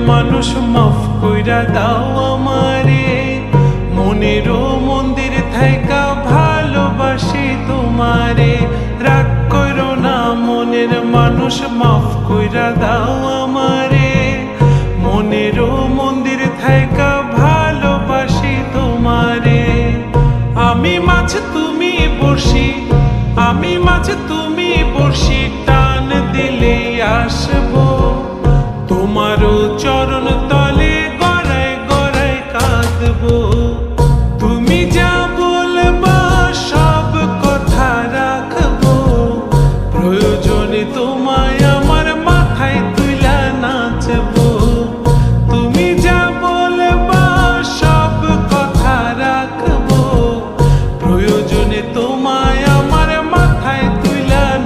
মানুষ মাফ কইরা দাও আমারে, মনেরও মন্দির থাইকা ভালোবাসি তোমারে। রাগ করো না মনের মানুষ, মাফ কইরা দাও আমারে, মনেরও মন্দির থাইকা ভালোবাসি তোমারে। আমি মাছ তুমি বড়শি, আমি মাছ তুমি বড়শি, টান দিলে আসবো তোমারও চরণ তলে, গড়ায় গড়ায় কাঁদবো। তুমি যা বলবা সব কথা রাখবো, প্রয়োজনে তো